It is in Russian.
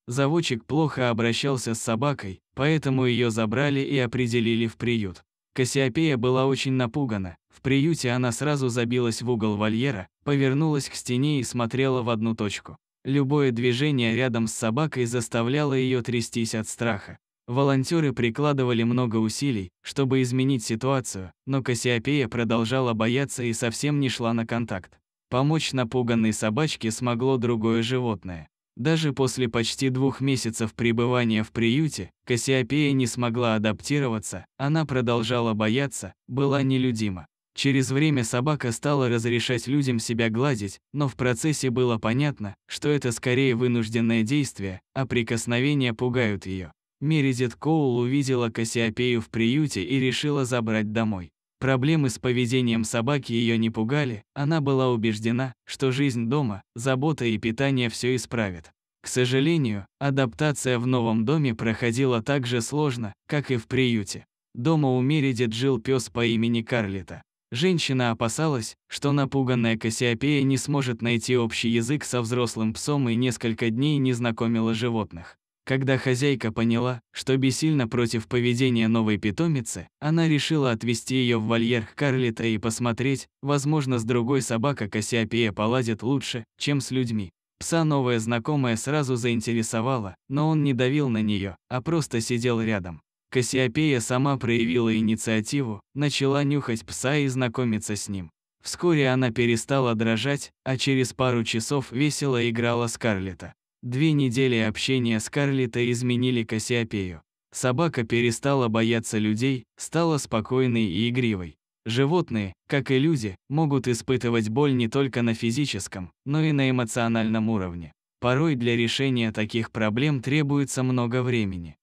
Заводчик плохо обращался с собакой, поэтому ее забрали и определили в приют. Кассиопея была очень напугана. В приюте она сразу забилась в угол вольера, повернулась к стене и смотрела в одну точку. Любое движение рядом с собакой заставляло ее трястись от страха. Волонтеры прикладывали много усилий, чтобы изменить ситуацию, но Кассиопея продолжала бояться и совсем не шла на контакт. Помочь напуганной собачке смогло другое животное. Даже после почти 2 месяцев пребывания в приюте, Кассиопея не смогла адаптироваться, она продолжала бояться, была нелюдима. Через время собака стала разрешать людям себя гладить, но в процессе было понятно, что это скорее вынужденное действие, а прикосновения пугают ее. Мередит Коул увидела Кассиопею в приюте и решила забрать домой. Проблемы с поведением собаки ее не пугали, она была убеждена, что жизнь дома, забота и питание все исправят. К сожалению, адаптация в новом доме проходила так же сложно, как и в приюте. Дома у Мередит жил пес по имени Карлита. Женщина опасалась, что напуганная Кассиопея не сможет найти общий язык со взрослым псом и несколько дней не знакомила животных. Когда хозяйка поняла, что бессильна против поведения новой питомицы, она решила отвезти ее в вольер Карлита и посмотреть, возможно, с другой собакой Кассиопея поладит лучше, чем с людьми. Пса новая знакомая сразу заинтересовала, но он не давил на нее, а просто сидел рядом. Кассиопея сама проявила инициативу, начала нюхать пса и знакомиться с ним. Вскоре она перестала дрожать, а через пару часов весело играла с Карлита. 2 недели общения с Карлита изменили Кассиопею. Собака перестала бояться людей, стала спокойной и игривой. Животные, как и люди, могут испытывать боль не только на физическом, но и на эмоциональном уровне. Порой для решения таких проблем требуется много времени.